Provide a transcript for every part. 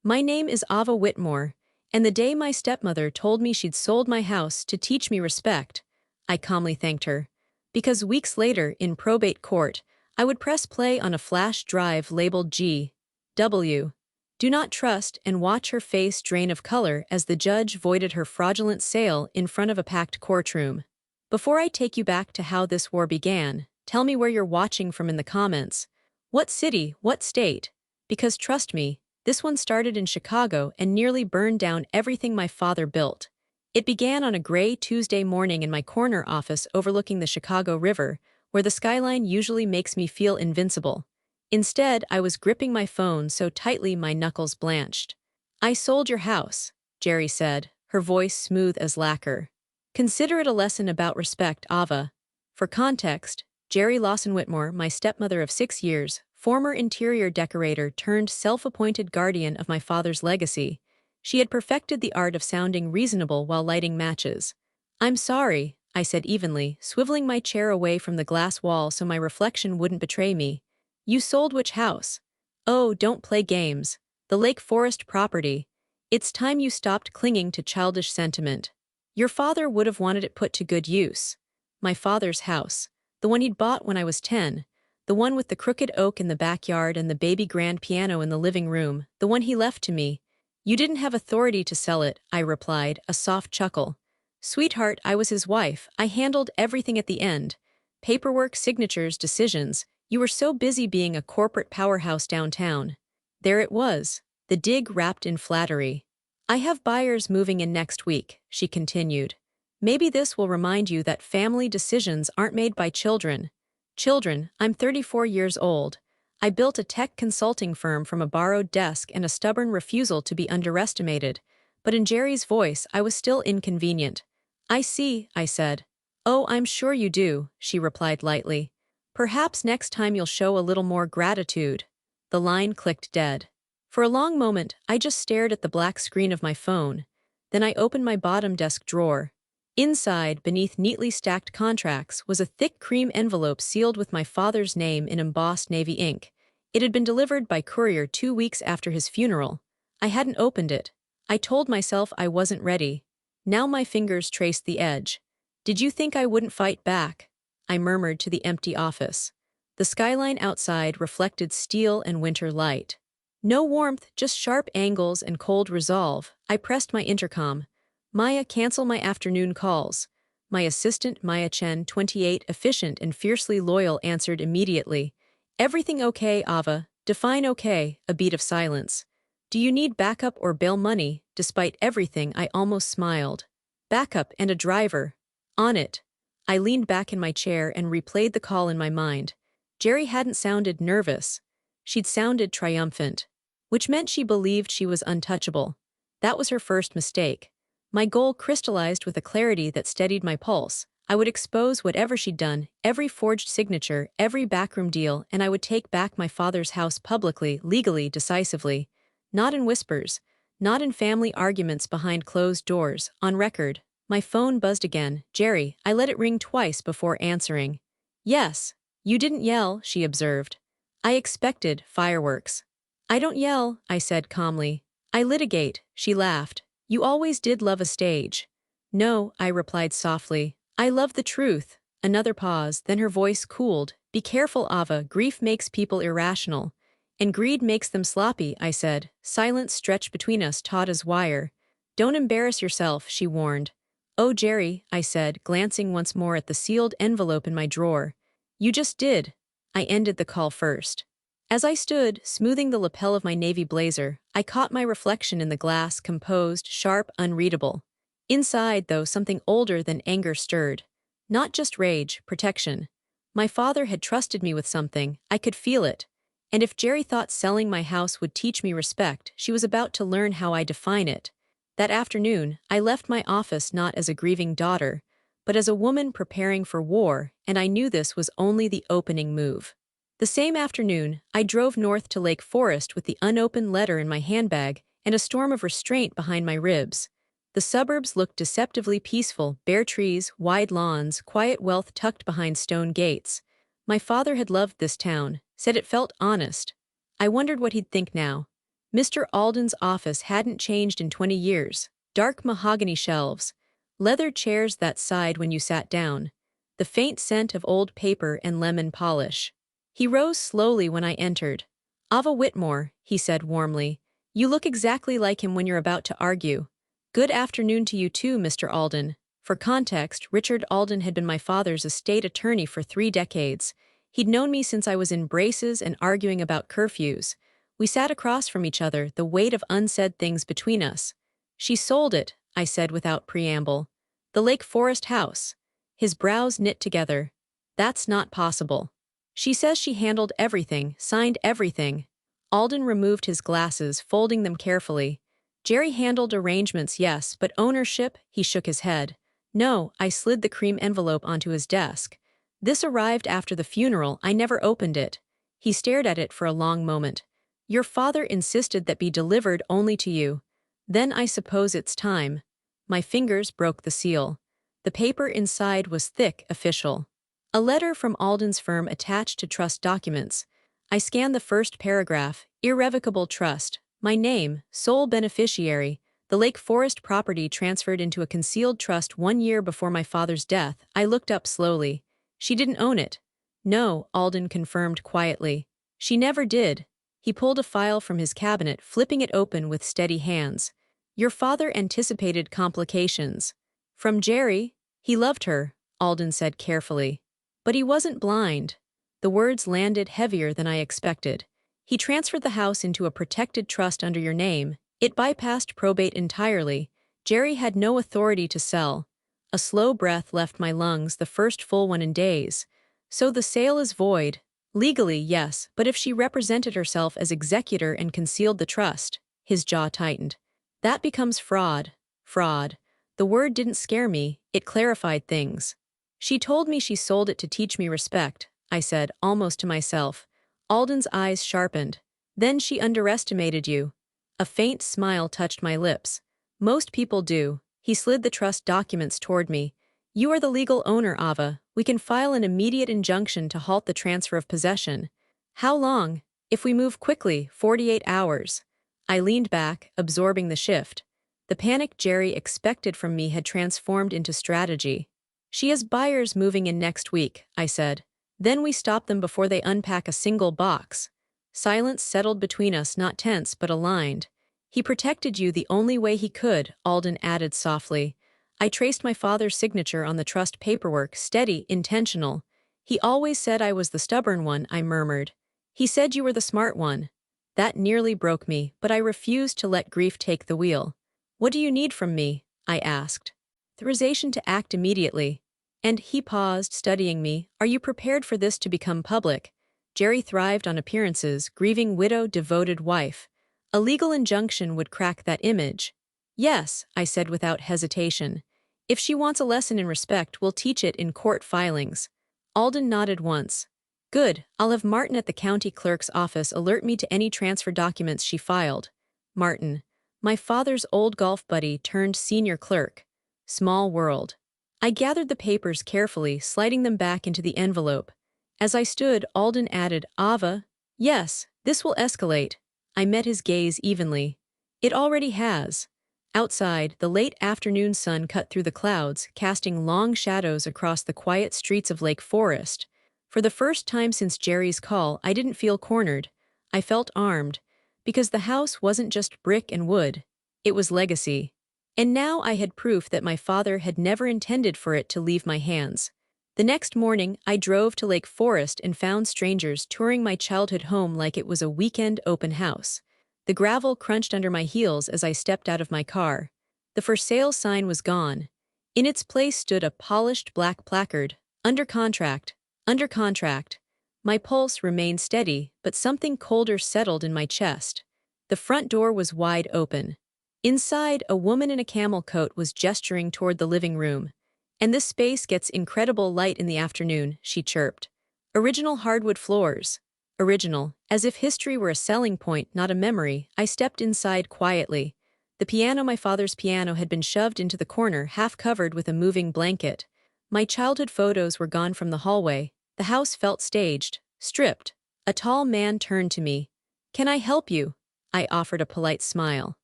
My name is Ava Whitmore, and the day my stepmother told me she'd sold my house to teach me respect, I calmly thanked her. Because weeks later, in probate court, I would press play on a flash drive labeled G.W. Do not trust and watch her face drain of color as the judge voided her fraudulent sale in front of a packed courtroom. Before I take you back to how this war began, tell me where you're watching from in the comments. What city, what state? Because trust me, this one started in Chicago and nearly burned down everything my father built. It began on a gray Tuesday morning in my corner office overlooking the Chicago River, where the skyline usually makes me feel invincible. Instead, I was gripping my phone so tightly my knuckles blanched. "I sold your house," Jerry said, her voice smooth as lacquer. "Consider it a lesson about respect, Ava." For context, Jerry Lawson Whitmore, my stepmother of 6 years, former interior decorator turned self-appointed guardian of my father's legacy, she had perfected the art of sounding reasonable while lighting matches. "I'm sorry," I said evenly, swiveling my chair away from the glass wall so my reflection wouldn't betray me. "You sold which house?" "Oh, don't play games. The Lake Forest property. It's time you stopped clinging to childish sentiment. Your father would have wanted it put to good use." My father's house. The one he'd bought when I was 10. The one with the crooked oak in the backyard and the baby grand piano in the living room. The one he left to me. "You didn't have authority to sell it," I replied, a soft chuckle. "Sweetheart, I was his wife. I handled everything at the end. Paperwork, signatures, decisions. You were so busy being a corporate powerhouse downtown." There it was, the dig wrapped in flattery. "I have buyers moving in next week," she continued. "Maybe this will remind you that family decisions aren't made by children. Children, I'm 34 years old. I built a tech consulting firm from a borrowed desk and a stubborn refusal to be underestimated. But in Jerry's voice, I was still inconvenient. "I see," I said. "Oh, I'm sure you do," she replied lightly. "Perhaps next time you'll show a little more gratitude." The line clicked dead. For a long moment, I just stared at the black screen of my phone. Then I opened my bottom desk drawer. Inside, beneath neatly stacked contracts, was a thick cream envelope sealed with my father's name in embossed navy ink. It had been delivered by courier 2 weeks after his funeral. I hadn't opened it. I told myself I wasn't ready. Now my fingers traced the edge. "Did you think I wouldn't fight back?" I murmured to the empty office. The skyline outside reflected steel and winter light. No warmth, just sharp angles and cold resolve. I pressed my intercom. "Maya, cancel my afternoon calls." My assistant, Maya Chen, 28, efficient and fiercely loyal, answered immediately. "Everything okay, Ava? Define okay." A beat of silence. "Do you need backup or bail money?" Despite everything, I almost smiled. "Backup and a driver." "On it." I leaned back in my chair and replayed the call in my mind. Jerry hadn't sounded nervous. She'd sounded triumphant. Which meant she believed she was untouchable. That was her first mistake. My goal crystallized with a clarity that steadied my pulse. I would expose whatever she'd done, every forged signature, every backroom deal, and I would take back my father's house publicly, legally, decisively. Not in whispers. Not in family arguments behind closed doors, on record. My phone buzzed again. "Jerry," I let it ring twice before answering. "Yes." "You didn't yell," she observed. "I expected fireworks." "I don't yell," I said calmly. "I litigate," she laughed. "You always did love a stage." "No," I replied softly. "I love the truth." Another pause, then her voice cooled. "Be careful, Ava, grief makes people irrational. And greed makes them sloppy," I said. Silence stretched between us, taut as wire. "Don't embarrass yourself," she warned. "Oh, Jerry," I said, glancing once more at the sealed envelope in my drawer. "You just did." I ended the call first. As I stood, smoothing the lapel of my navy blazer, I caught my reflection in the glass, composed, sharp, unreadable. Inside, though, something older than anger stirred. Not just rage, protection. My father had trusted me with something, I could feel it. And if Jerry thought selling my house would teach me respect, she was about to learn how I define it. That afternoon, I left my office not as a grieving daughter, but as a woman preparing for war, and I knew this was only the opening move. The same afternoon, I drove north to Lake Forest with the unopened letter in my handbag and a storm of restraint behind my ribs. The suburbs looked deceptively peaceful, bare trees, wide lawns, quiet wealth tucked behind stone gates. My father had loved this town, said it felt honest. I wondered what he'd think now. Mr. Alden's office hadn't changed in 20 years. Dark mahogany shelves, leather chairs that sighed when you sat down, the faint scent of old paper and lemon polish. He rose slowly when I entered. "Ava Whitmore," he said warmly. "You look exactly like him when you're about to argue." "Good afternoon to you too, Mr. Alden." For context, Richard Alden had been my father's estate attorney for 3 decades. He'd known me since I was in braces and arguing about curfews. We sat across from each other, the weight of unsaid things between us. "She sold it," I said without preamble. "The Lake Forest house." His brows knit together. "That's not possible." "She says she handled everything, signed everything." Alden removed his glasses, folding them carefully. "Jerry handled arrangements, yes, but ownership?" He shook his head. "No." I slid the cream envelope onto his desk. "This arrived after the funeral. I never opened it." He stared at it for a long moment. "Your father insisted that be delivered only to you." "Then I suppose it's time." My fingers broke the seal. The paper inside was thick, official. A letter from Alden's firm attached to trust documents. I scanned the first paragraph. Irrevocable trust. My name, sole beneficiary. The Lake Forest property transferred into a concealed trust 1 year before my father's death. I looked up slowly. "She didn't own it." "No," Alden confirmed quietly. "She never did." He pulled a file from his cabinet, flipping it open with steady hands. "Your father anticipated complications." "From Jerry? He loved her," Alden said carefully. "But he wasn't blind." The words landed heavier than I expected. "He transferred the house into a protected trust under your name. It bypassed probate entirely. Jerry had no authority to sell." A slow breath left my lungs, the first full one in days. "So the sale is void." "Legally, yes, but if she represented herself as executor and concealed the trust," his jaw tightened, "that becomes fraud." Fraud. The word didn't scare me, it clarified things. "She told me she sold it to teach me respect," I said, almost to myself. Alden's eyes sharpened. "Then she underestimated you." A faint smile touched my lips. "Most people do." He slid the trust documents toward me. "You are the legal owner, Ava. We can file an immediate injunction to halt the transfer of possession." "How long?" "If we move quickly, 48 hours." I leaned back, absorbing the shift. The panic Jerry expected from me had transformed into strategy. "She has buyers moving in next week," I said. "Then we stop them before they unpack a single box." Silence settled between us, not tense but aligned. "He protected you the only way he could," Alden added softly. "I traced my father's signature on the trust paperwork, steady, intentional." "He always said I was the stubborn one," I murmured. "He said you were the smart one." That nearly broke me, but I refused to let grief take the wheel. "What do you need from me?" I asked. "Authorization to act immediately." And he paused, studying me. "Are you prepared for this to become public?" Jerry thrived on appearances, grieving widow, devoted wife. A legal injunction would crack that image. "Yes," I said without hesitation. "If she wants a lesson in respect, we'll teach it in court filings." Alden nodded once. "Good, I'll have Martin at the county clerk's office alert me to any transfer documents she filed." Martin. My father's old golf buddy turned senior clerk. Small world. I gathered the papers carefully, sliding them back into the envelope. As I stood, Alden added, "Ava, yes, this will escalate." I met his gaze evenly. "It already has." Outside, the late afternoon sun cut through the clouds, casting long shadows across the quiet streets of Lake Forest. For the first time since Jerry's call, I didn't feel cornered. I felt armed. Because the house wasn't just brick and wood. It was legacy. And now I had proof that my father had never intended for it to leave my hands. The next morning, I drove to Lake Forest and found strangers touring my childhood home like it was a weekend open house. The gravel crunched under my heels as I stepped out of my car. The for sale sign was gone. In its place stood a polished black placard, "Under contract, under contract." My pulse remained steady, but something colder settled in my chest. The front door was wide open. Inside, a woman in a camel coat was gesturing toward the living room. "And this space gets incredible light in the afternoon," she chirped. "Original hardwood floors." Original, as if history were a selling point, not a memory. I stepped inside quietly. The piano, my father's piano, had been shoved into the corner, half covered with a moving blanket. My childhood photos were gone from the hallway. The house felt staged, stripped. A tall man turned to me. "Can I help you?" I offered a polite smile.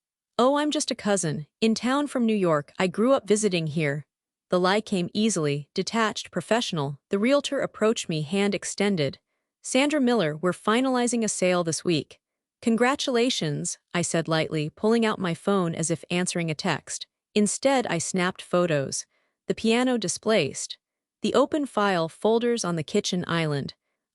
Oh, I'm just a cousin, in town from New York. I grew up visiting here. The lie came easily, detached, professional. The realtor approached me, hand extended. Sandra Miller, we're finalizing a sale this week. Congratulations, I said lightly, pulling out my phone as if answering a text. Instead, I snapped photos. The piano displaced. The open file folders on the kitchen island.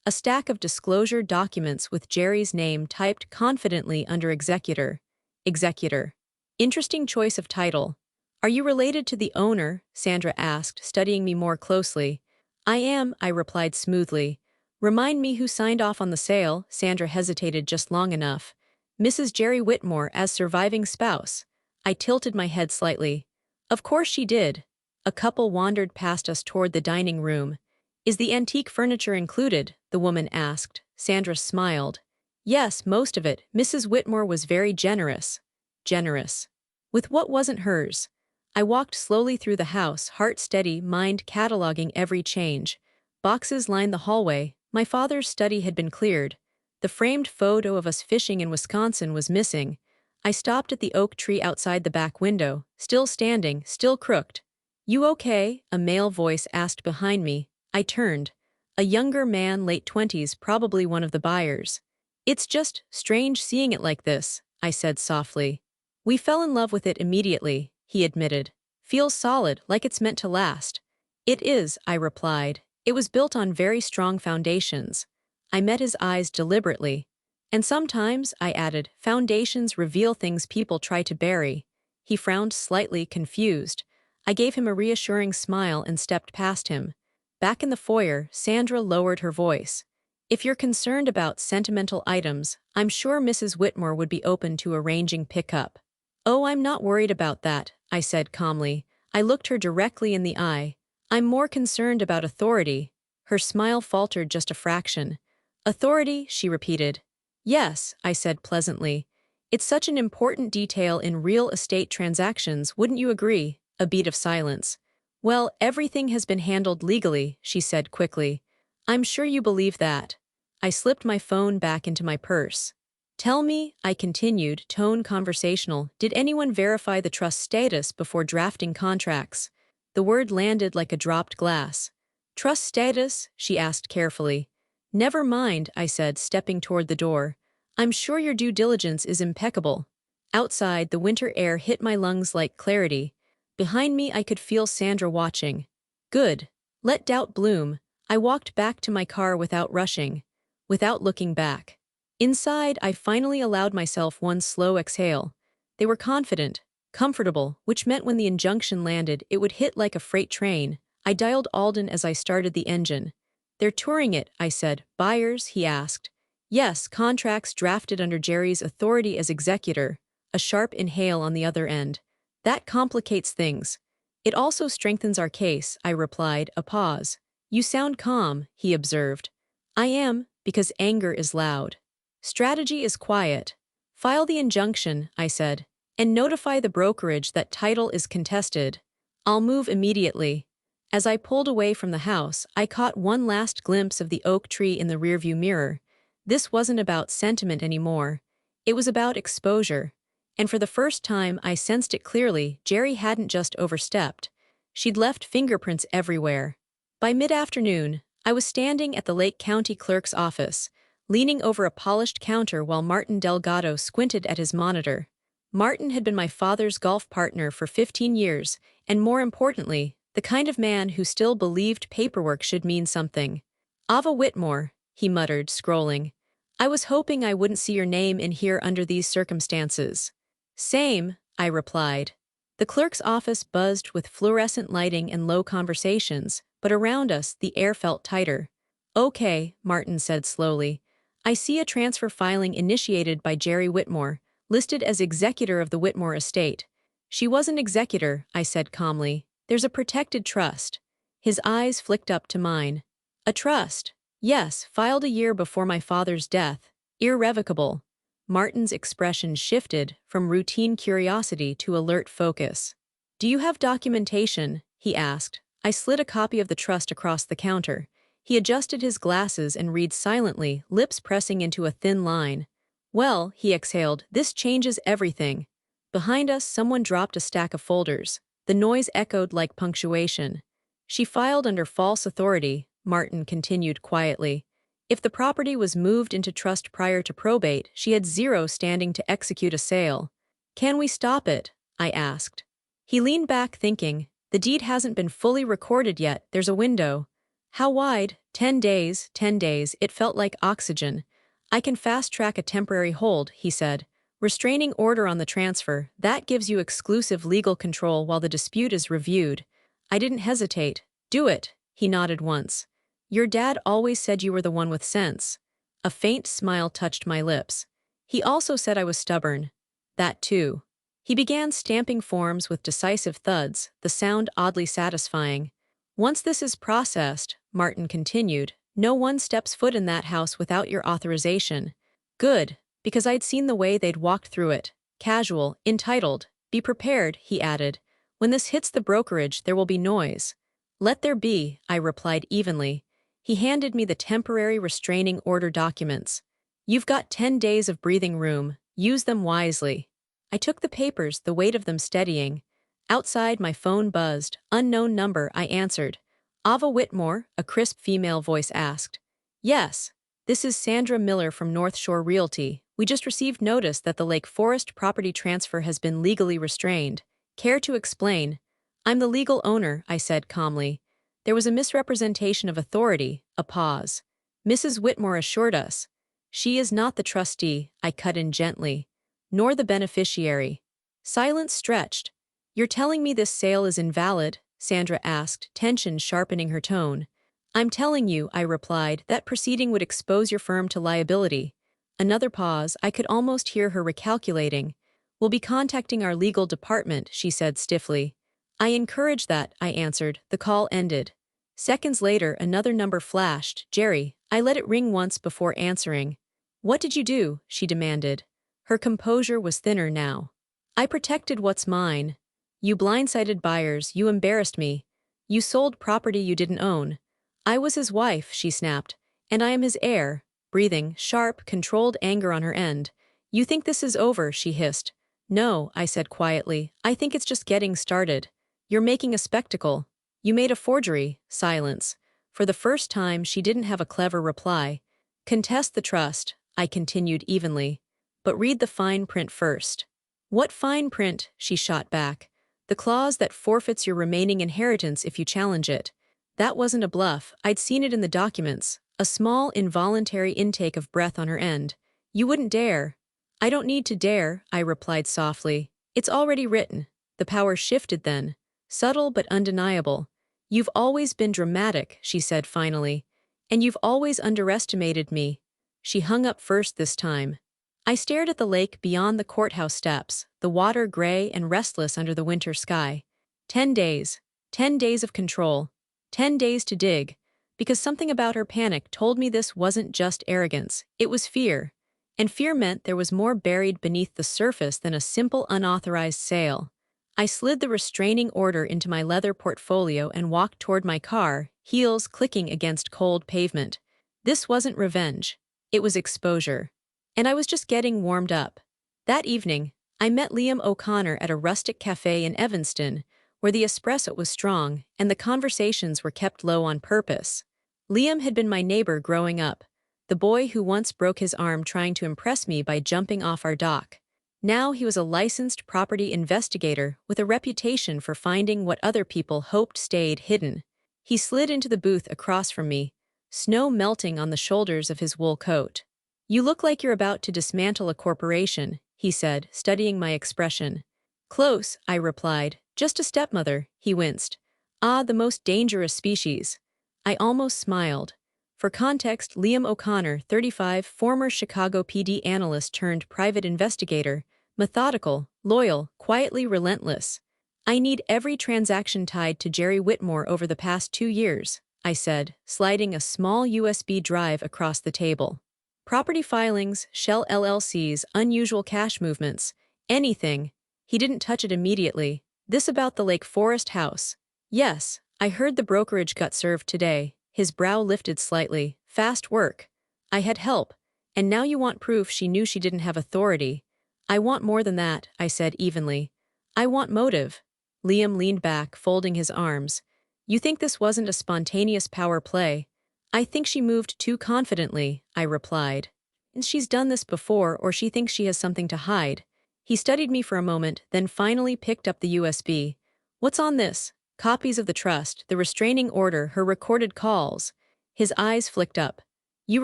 A stack of disclosure documents with Jerry's name typed confidently under executor. Executor. Interesting choice of title. Are you related to the owner? Sandra asked, studying me more closely. I am, I replied smoothly. Remind me who signed off on the sale. Sandra hesitated just long enough. Mrs. Jerry Whitmore as surviving spouse. I tilted my head slightly. Of course she did. A couple wandered past us toward the dining room. Is the antique furniture included? The woman asked. Sandra smiled. Yes, most of it. Mrs. Whitmore was very generous. Generous. With what wasn't hers? I walked slowly through the house, heart steady, mind cataloging every change. Boxes lined the hallway. My father's study had been cleared. The framed photo of us fishing in Wisconsin was missing. I stopped at the oak tree outside the back window, still standing, still crooked. You okay? A male voice asked behind me. I turned. A younger man, late 20s, probably one of the buyers. It's just strange seeing it like this, I said softly. We fell in love with it immediately, he admitted. Feels solid, like it's meant to last. It is, I replied. It was built on very strong foundations. I met his eyes deliberately. And sometimes, I added, foundations reveal things people try to bury. He frowned slightly, confused. I gave him a reassuring smile and stepped past him. Back in the foyer, Sandra lowered her voice. If you're concerned about sentimental items, I'm sure Mrs. Whitmore would be open to arranging pickup. Oh, I'm not worried about that, I said calmly. I looked her directly in the eye. I'm more concerned about authority. Her smile faltered just a fraction. Authority, she repeated. Yes, I said pleasantly. It's such an important detail in real estate transactions, wouldn't you agree? A beat of silence. Well, everything has been handled legally, she said quickly. I'm sure you believe that. I slipped my phone back into my purse. Tell me, I continued, tone conversational, did anyone verify the trust status before drafting contracts? The word landed like a dropped glass. Trust status? She asked carefully. Never mind, I said, stepping toward the door. I'm sure your due diligence is impeccable. Outside, the winter air hit my lungs like clarity. Behind me, I could feel Sandra watching. Good. Let doubt bloom. I walked back to my car without rushing, without looking back. Inside, I finally allowed myself one slow exhale. They were confident, comfortable, which meant when the injunction landed, it would hit like a freight train. I dialed Alden as I started the engine. They're touring it, I said. Buyers, he asked. Yes, contracts drafted under Jerry's authority as executor. A sharp inhale on the other end. That complicates things. It also strengthens our case, I replied, a pause. You sound calm, he observed. I am, because anger is loud. Strategy is quiet. File the injunction, I said, and notify the brokerage that title is contested. I'll move immediately. As I pulled away from the house, I caught one last glimpse of the oak tree in the rearview mirror. This wasn't about sentiment anymore. It was about exposure. And for the first time, I sensed it clearly. Jerry hadn't just overstepped. She'd left fingerprints everywhere. By mid-afternoon, I was standing at the Lake County clerk's office, leaning over a polished counter while Martin Delgado squinted at his monitor. Martin had been my father's golf partner for 15 years, and more importantly, the kind of man who still believed paperwork should mean something. Ava Whitmore, he muttered, scrolling. I was hoping I wouldn't see your name in here under these circumstances. Same, I replied. The clerk's office buzzed with fluorescent lighting and low conversations, but around us the air felt tighter. Okay, Martin said slowly. I see a transfer filing initiated by Jerry Whitmore, listed as executor of the Whitmore estate. She was an executor, I said calmly. There's a protected trust. His eyes flicked up to mine. A trust? Yes, filed a year before my father's death. Irrevocable. Martin's expression shifted from routine curiosity to alert focus. Do you have documentation? He asked. I slid a copy of the trust across the counter. He adjusted his glasses and read silently, lips pressing into a thin line. Well, he exhaled, this changes everything. Behind us, someone dropped a stack of folders. The noise echoed like punctuation. She filed under false authority, Martin continued quietly. If the property was moved into trust prior to probate, she had zero standing to execute a sale. Can we stop it? I asked. He leaned back thinking, the deed hasn't been fully recorded yet, there's a window. How wide? 10 days, 10 days, it felt like oxygen. I can fast-track a temporary hold, he said. Restraining order on the transfer, that gives you exclusive legal control while the dispute is reviewed. I didn't hesitate. Do it, he nodded once. Your dad always said you were the one with sense. A faint smile touched my lips. He also said I was stubborn. That too. He began stamping forms with decisive thuds, the sound oddly satisfying. Once this is processed, Martin continued, no one steps foot in that house without your authorization. Good, because I'd seen the way they'd walked through it. Casual, entitled. Be prepared, he added. When this hits the brokerage, there will be noise. Let there be, I replied evenly. He handed me the temporary restraining order documents. You've got 10 days of breathing room. Use them wisely. I took the papers, the weight of them steadying. Outside, my phone buzzed. Unknown number, I answered. Ava Whitmore, a crisp female voice asked. Yes. This is Sandra Miller from North Shore Realty. We just received notice that the Lake Forest property transfer has been legally restrained. Care to explain? I'm the legal owner, I said calmly. There was a misrepresentation of authority, a pause. Mrs. Whitmore assured us. She is not the trustee, I cut in gently. Nor the beneficiary. Silence stretched. You're telling me this sale is invalid? Sandra asked, tension sharpening her tone. I'm telling you, I replied, that proceeding would expose your firm to liability. Another pause, I could almost hear her recalculating. We'll be contacting our legal department, she said stiffly. I encourage that, I answered. The call ended. Seconds later, another number flashed. Jerry. I let it ring once before answering. What did you do? She demanded. Her composure was thinner now. I protected what's mine. You blindsided buyers, you embarrassed me. You sold property you didn't own. I was his wife, she snapped, and I am his heir, breathing, sharp, controlled anger on her end. You think this is over, she hissed. No, I said quietly, I think it's just getting started. You're making a spectacle. You made a forgery. Silence. For the first time, she didn't have a clever reply. Contest the trust, I continued evenly. But read the fine print first. What fine print? She shot back. The clause that forfeits your remaining inheritance if you challenge it. That wasn't a bluff, I'd seen it in the documents. A small, involuntary intake of breath on her end. You wouldn't dare. I don't need to dare, I replied softly. It's already written. The power shifted then. Subtle but undeniable. You've always been dramatic, she said finally. And you've always underestimated me. She hung up first this time. I stared at the lake beyond the courthouse steps, the water gray and restless under the winter sky. 10 days. 10 days of control. 10 days to dig. Because something about her panic told me this wasn't just arrogance, it was fear. And fear meant there was more buried beneath the surface than a simple unauthorized sale. I slid the restraining order into my leather portfolio and walked toward my car, heels clicking against cold pavement. This wasn't revenge. It was exposure. And I was just getting warmed up. That evening, I met Liam O'Connor at a rustic cafe in Evanston, where the espresso was strong and the conversations were kept low on purpose. Liam had been my neighbor growing up, the boy who once broke his arm trying to impress me by jumping off our dock. Now he was a licensed property investigator with a reputation for finding what other people hoped stayed hidden. He slid into the booth across from me, snow melting on the shoulders of his wool coat. You look like you're about to dismantle a corporation, he said, studying my expression. Close, I replied. Just a stepmother, he winced. Ah, the most dangerous species. I almost smiled. For context, Liam O'Connor, 35, former Chicago PD analyst turned private investigator, methodical, loyal, quietly relentless. I need every transaction tied to Jerry Whitmore over the past 2 years, I said, sliding a small USB drive across the table. Property filings, Shell LLCs, unusual cash movements, anything. He didn't touch it immediately. This about the Lake Forest house. Yes, I heard the brokerage got served today. His brow lifted slightly. Fast work. I had help. And now you want proof she knew she didn't have authority. I want more than that, I said evenly. I want motive. Liam leaned back, folding his arms. You think this wasn't a spontaneous power play? I think she moved too confidently, I replied. And she's done this before, or she thinks she has something to hide. He studied me for a moment, then finally picked up the USB. What's on this? Copies of the trust, the restraining order, her recorded calls. His eyes flicked up. You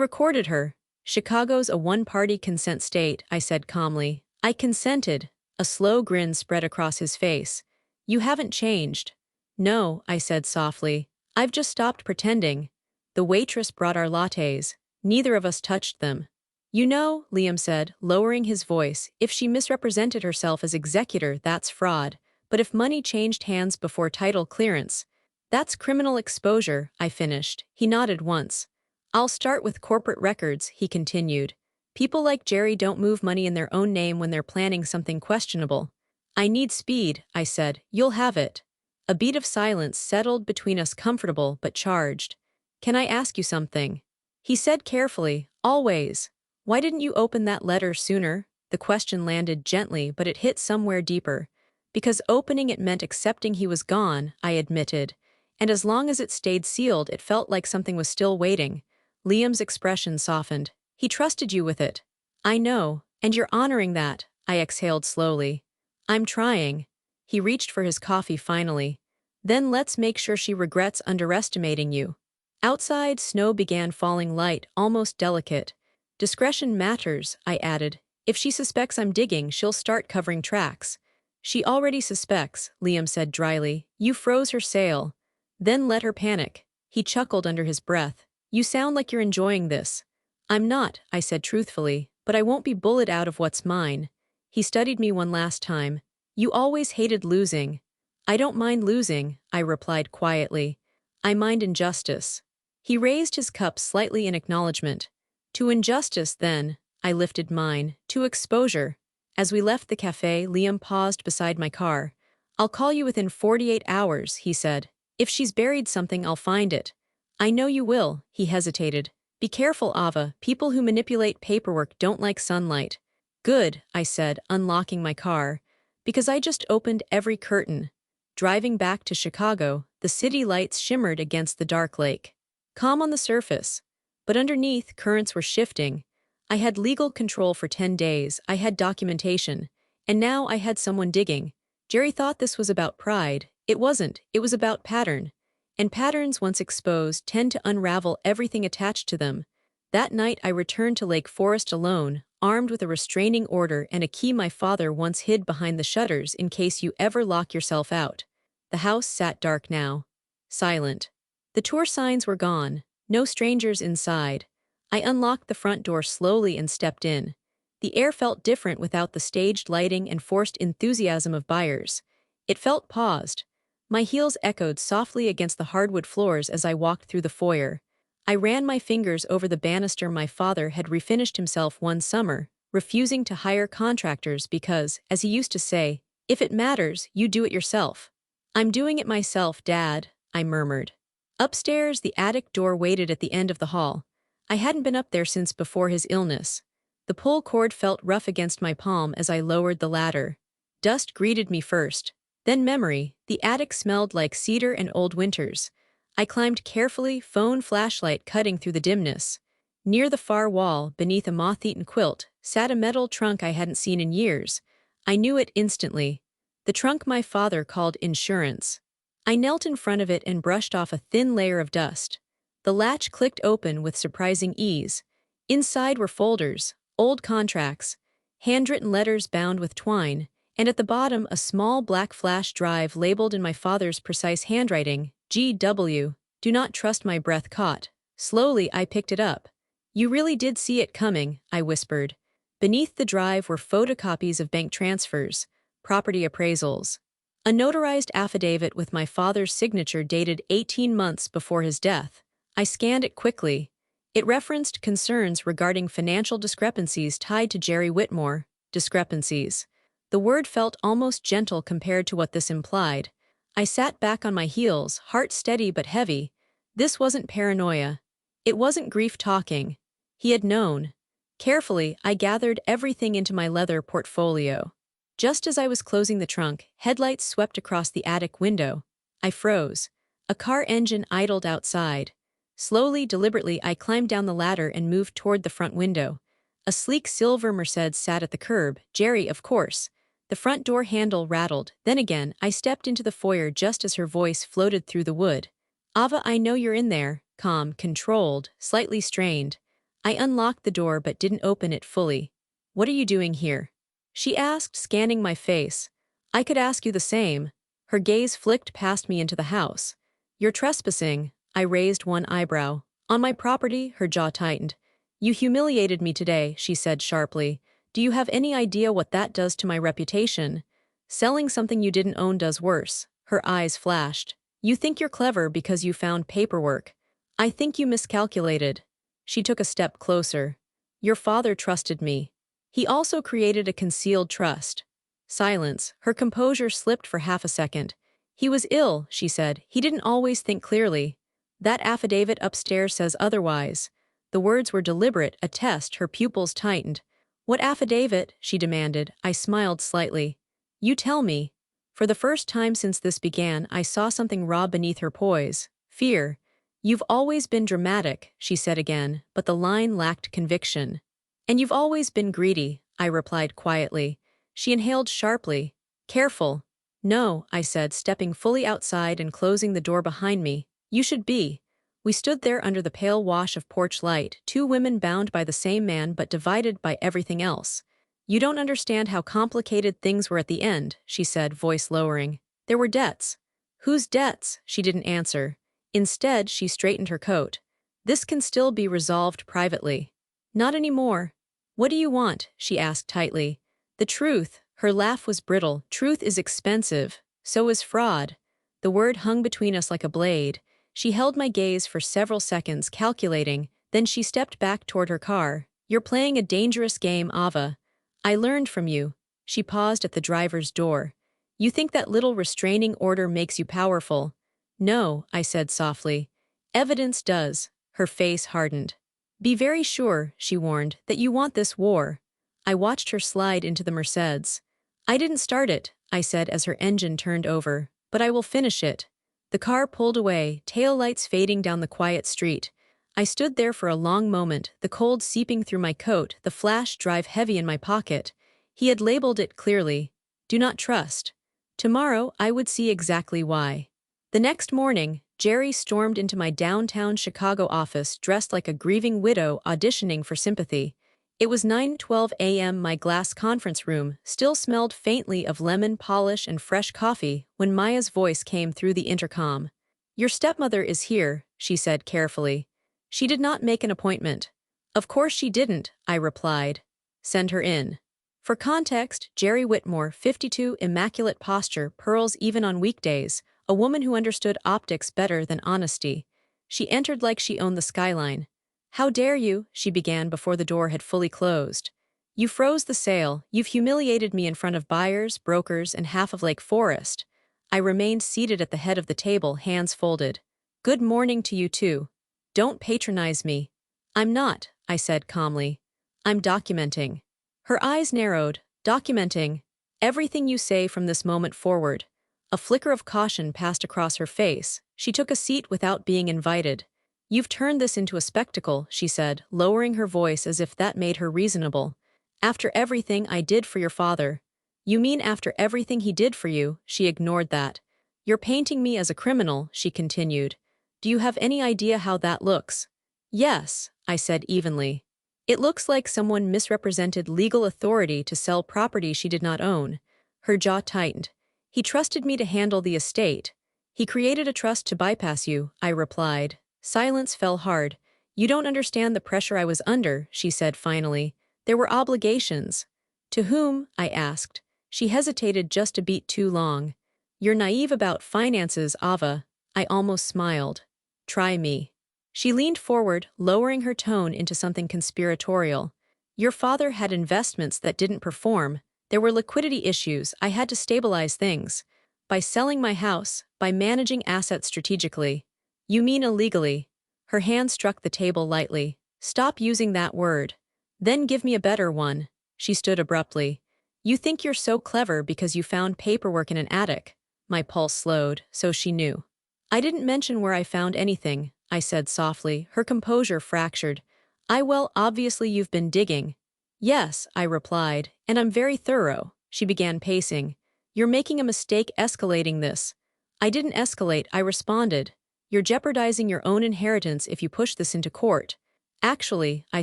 recorded her. Chicago's a one-party consent state, I said calmly. I consented. A slow grin spread across his face. You haven't changed. No, I said softly. I've just stopped pretending. The waitress brought our lattes. Neither of us touched them. You know, Liam said, lowering his voice, if she misrepresented herself as executor, that's fraud. But if money changed hands before title clearance, that's criminal exposure, I finished. He nodded once. I'll start with corporate records, he continued. People like Jerry don't move money in their own name when they're planning something questionable. I need speed, I said. You'll have it. A beat of silence settled between us, comfortable but charged. Can I ask you something? He said carefully, always. Why didn't you open that letter sooner? The question landed gently, but it hit somewhere deeper. Because opening it meant accepting he was gone, I admitted. And as long as it stayed sealed, it felt like something was still waiting. Liam's expression softened. He trusted you with it. I know, and you're honoring that, I exhaled slowly. I'm trying. He reached for his coffee finally. Then let's make sure she regrets underestimating you. Outside, snow began falling light, almost delicate. Discretion matters, I added. If she suspects I'm digging, she'll start covering tracks. She already suspects, Liam said dryly. You froze her sail. Then let her panic. He chuckled under his breath. You sound like you're enjoying this. I'm not, I said truthfully, but I won't be bullied out of what's mine. He studied me one last time. You always hated losing. I don't mind losing, I replied quietly. I mind injustice. He raised his cup slightly in acknowledgement. To injustice, then, I lifted mine. To exposure. As we left the cafe, Liam paused beside my car. I'll call you within 48 hours, he said. If she's buried something, I'll find it. I know you will, he hesitated. Be careful, Ava. People who manipulate paperwork don't like sunlight. Good, I said, unlocking my car. Because I just opened every curtain. Driving back to Chicago, the city lights shimmered against the dark lake. Calm on the surface. But underneath, currents were shifting. I had legal control for 10 days, I had documentation. And now I had someone digging. Jerry thought this was about pride. It wasn't, it was about pattern. And patterns, once exposed, tend to unravel everything attached to them. That night I returned to Lake Forest alone, armed with a restraining order and a key my father once hid behind the shutters in case you ever lock yourself out. The house sat dark now. Silent. The tour signs were gone. No strangers inside. I unlocked the front door slowly and stepped in. The air felt different without the staged lighting and forced enthusiasm of buyers. It felt paused. My heels echoed softly against the hardwood floors as I walked through the foyer. I ran my fingers over the banister my father had refinished himself one summer, refusing to hire contractors because, as he used to say, if it matters, you do it yourself. I'm doing it myself, Dad, I murmured. Upstairs, the attic door waited at the end of the hall. I hadn't been up there since before his illness. The pull cord felt rough against my palm as I lowered the ladder. Dust greeted me first. Then memory. The attic smelled like cedar and old winters. I climbed carefully, phone flashlight cutting through the dimness. Near the far wall, beneath a moth-eaten quilt, sat a metal trunk I hadn't seen in years. I knew it instantly. The trunk my father called insurance. I knelt in front of it and brushed off a thin layer of dust. The latch clicked open with surprising ease. Inside were folders, old contracts, handwritten letters bound with twine, and at the bottom a small black flash drive labeled in my father's precise handwriting, GW. Do not trust. My breath caught. Slowly I picked it up. You really did see it coming, I whispered. Beneath the drive were photocopies of bank transfers, property appraisals. A notarized affidavit with my father's signature dated 18 months before his death. I scanned it quickly. It referenced concerns regarding financial discrepancies tied to Jerry Whitmore. Discrepancies. The word felt almost gentle compared to what this implied. I sat back on my heels, heart steady but heavy. This wasn't paranoia. It wasn't grief talking. He had known. Carefully, I gathered everything into my leather portfolio. Just as I was closing the trunk, headlights swept across the attic window. I froze. A car engine idled outside. Slowly, deliberately, I climbed down the ladder and moved toward the front window. A sleek silver Mercedes sat at the curb, Jerry, of course. The front door handle rattled. Then again, I stepped into the foyer just as her voice floated through the wood. Ava, I know you're in there, calm, controlled, slightly strained. I unlocked the door but didn't open it fully. What are you doing here? She asked, scanning my face. I could ask you the same. Her gaze flicked past me into the house. You're trespassing. I raised one eyebrow. On my property, her jaw tightened. You humiliated me today, she said sharply. Do you have any idea what that does to my reputation? Selling something you didn't own does worse. Her eyes flashed. You think you're clever because you found paperwork. I think you miscalculated. She took a step closer. Your father trusted me. He also created a concealed trust. Silence. Her composure slipped for half a second. He was ill, she said. He didn't always think clearly. That affidavit upstairs says otherwise. The words were deliberate, a test. Her pupils tightened. What affidavit? She demanded. I smiled slightly. You tell me. For the first time since this began, I saw something raw beneath her poise. Fear. You've always been dramatic, she said again, but the line lacked conviction. And you've always been greedy, I replied quietly. She inhaled sharply. Careful. No, I said, stepping fully outside and closing the door behind me. You should be. We stood there under the pale wash of porch light, two women bound by the same man but divided by everything else. You don't understand how complicated things were at the end, she said, voice lowering. There were debts. Whose debts? She didn't answer. Instead, she straightened her coat. This can still be resolved privately. Not anymore. What do you want? She asked tightly. The truth. Her laugh was brittle. Truth is expensive. So is fraud. The word hung between us like a blade. She held my gaze for several seconds, calculating, then she stepped back toward her car. You're playing a dangerous game, Ava. I learned from you. She paused at the driver's door. You think that little restraining order makes you powerful. No, I said softly. Evidence does. Her face hardened. Be very sure, she warned, that you want this war. I watched her slide into the Mercedes. I didn't start it, I said as her engine turned over, but I will finish it. The car pulled away, taillights fading down the quiet street. I stood there for a long moment, the cold seeping through my coat, the flash drive heavy in my pocket. He had labeled it clearly. Do not trust. Tomorrow, I would see exactly why. The next morning, Jerry stormed into my downtown Chicago office dressed like a grieving widow auditioning for sympathy. It was 9:12 a.m. My glass conference room still smelled faintly of lemon polish and fresh coffee when Maya's voice came through the intercom. Your stepmother is here, she said carefully. She did not make an appointment. Of course she didn't, I replied. Send her in. For context, Jerry Whitmore, 52, immaculate posture, pearls even on weekdays, a woman who understood optics better than honesty. She entered like she owned the skyline. How dare you, she began before the door had fully closed. You froze the sale, you've humiliated me in front of buyers, brokers, and half of Lake Forest. I remained seated at the head of the table, hands folded. Good morning to you too. Don't patronize me. I'm not, I said calmly. I'm documenting. Her eyes narrowed. Documenting. Everything you say from this moment forward. A flicker of caution passed across her face. She took a seat without being invited. You've turned this into a spectacle, she said, lowering her voice as if that made her reasonable. After everything I did for your father. You mean after everything he did for you? She ignored that. You're painting me as a criminal, she continued. Do you have any idea how that looks? Yes, I said evenly. It looks like someone misrepresented legal authority to sell property she did not own. Her jaw tightened. He trusted me to handle the estate. He created a trust to bypass you, I replied. Silence fell hard. You don't understand the pressure I was under, she said finally. There were obligations. To whom? I asked. She hesitated just a beat too long. You're naive about finances, Ava. I almost smiled. Try me. She leaned forward, lowering her tone into something conspiratorial. Your father had investments that didn't perform. There were liquidity issues. I had to stabilize things. By selling my house, by managing assets strategically. You mean illegally. Her hand struck the table lightly. Stop using that word. Then give me a better one. She stood abruptly. You think you're so clever because you found paperwork in an attic. My pulse slowed, so she knew. I didn't mention where I found anything, I said softly, her composure fractured. Well, obviously you've been digging. Yes, I replied, and I'm very thorough. She began pacing. You're making a mistake escalating this. I didn't escalate, I responded. You're jeopardizing your own inheritance if you push this into court. Actually, I